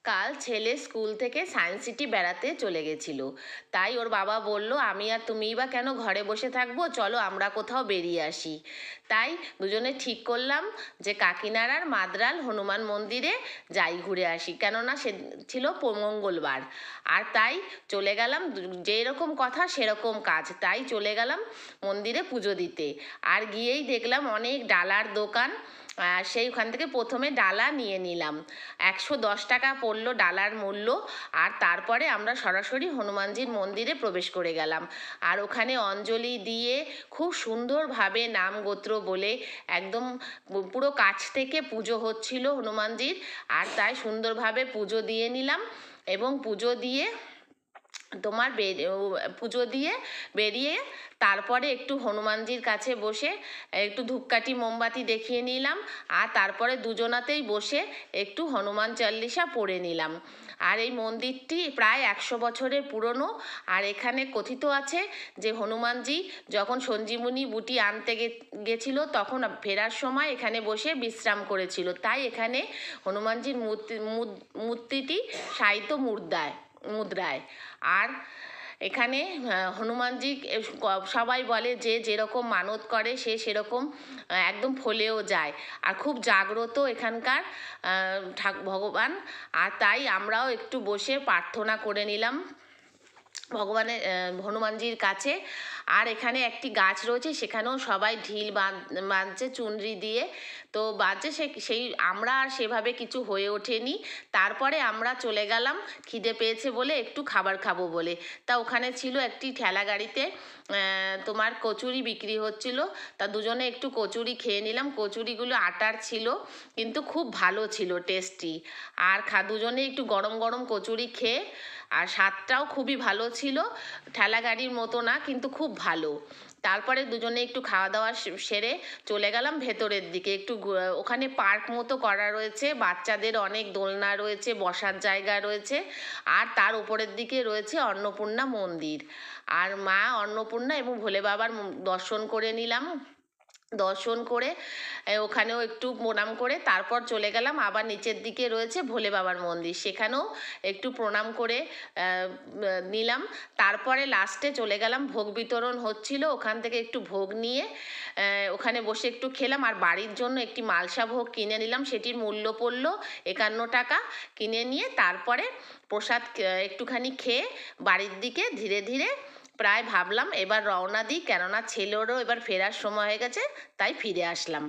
কাল ছেলে স্কুল থেকে সায়েন্স সিটি বেড়াতে চলে গেছিল। তাই ওর বাবা বলল, আমি আর তুমিই বা কেন ঘরে বসে থাকবো, চলো আমরা কোথাও বেরিয়ে আসি। তাই দুজনে ঠিক করলাম যে কাকিনাড়ার মাদ্রাল হনুমান মন্দিরে যাই, ঘুরে আসি, কেননা সে ছিল মঙ্গলবার। আর তাই চলে গেলাম, যেরকম কথা সেরকম কাজ, তাই চলে গেলাম মন্দিরে পুজো দিতে। আর গিয়েই দেখলাম অনেক ডালার দোকান। সেইখান থেকে প্রথমে ডালা নিয়ে নিলাম। 110 টাকা পড়লো ডালার মূল্য। আর তারপরে আমরা সরাসরি হনুমানজির মন্দিরে প্রবেশ করে গেলাম। আর ওখানে অঞ্জলি দিয়ে খুব সুন্দরভাবে নাম গোত্র বলে একদম পুরো কাছ থেকে পুজো হচ্ছিল হনুমানজির। আর তাই সুন্দরভাবে পুজো দিয়ে নিলাম এবং পুজো দিয়ে তোমার পুজো দিয়ে বেরিয়ে তারপরে একটু হনুমানজির কাছে বসে একটু ধূপকাঠি মোমবাতি দেখিয়ে নিলাম। আর তারপরে দুজনাতেই বসে একটু হনুমান চল্লিশা পড়ে নিলাম। আর এই মন্দিরটি প্রায় 100 বছরের পুরনো। আর এখানে কথিত আছে যে হনুমানজি যখন সঞ্জীবনী বুটি আনতে গেছিল তখন ফেরার সময় এখানে বসে বিশ্রাম করেছিল, তাই এখানে হনুমানজির মূর্তিটি শায়িত মুদ্রায়। আর এখানে হনুমানজি সবাই বলে যে যেরকম মানত করে সে সেরকম একদম ফলেও যায়। আর খুব জাগ্রত এখানকার ভগবান। আর তাই আমরাও একটু বসে প্রার্থনা করে নিলাম ভগবানের হনুমানজির কাছে। আর এখানে একটি গাছ রয়েছে, সেখানেও সবাই ঢিল বাঁধছে চুনরি দিয়ে, তো বাজছে সেই আমরা আর সেভাবে কিছু হয়ে ওঠেনি। তারপরে আমরা চলে গেলাম খিদে পেয়েছে বলে একটু খাবার খাবো বলে। তা ওখানে ছিল একটি ঠেলা গাড়িতে তোমার কচুরি বিক্রি হচ্ছিল, তা দুজনে একটু কচুরি খেয়ে নিলাম। কচুরিগুলো আটার ছিল কিন্তু খুব ভালো ছিল, টেস্টি। আর দুজনে একটু গরম গরম কচুরি খেয়ে, আর স্বাদটাও খুবই ভালো ছিল, ঠেলা গাড়ির মতো না কিন্তু খুব ভালো। তারপরে দুজনে একটু খাওয়া দাওয়া সেরে চলে গেলাম ভেতরের দিকে। একটু ওখানে পার্ক মতো করা রয়েছে, বাচ্চাদের অনেক দোলনা রয়েছে, বসার জায়গা রয়েছে। আর তার উপরের দিকে রয়েছে অন্নপূর্ণা মন্দির। আর মা অন্নপূর্ণা এবং ভোলে বাবার দর্শন করে নিলাম। দর্শন করে ওখানেও একটু প্রণাম করে তারপর চলে গেলাম আবার নিচের দিকে রয়েছে ভোলে বাবার মন্দির, সেখানেও একটু প্রণাম করে নিলাম। তারপরে লাস্টে চলে গেলাম, ভোগ বিতরণ হচ্ছিল, ওখান থেকে একটু ভোগ নিয়ে ওখানে বসে একটু খেলাম। আর বাড়ির জন্য একটি মালসা ভোগ কিনে নিলাম, সেটির মূল্য পড়ল 51 টাকা। কিনে নিয়ে তারপরে প্রসাদ একটুখানি খেয়ে বাড়ির দিকে ধীরে ধীরে প্রায় ভাবলাম এবার রওনা দিই, কেননা ছেলেরও এবার ফেরার সময় হয়ে গেছে, তাই ফিরে আসলাম।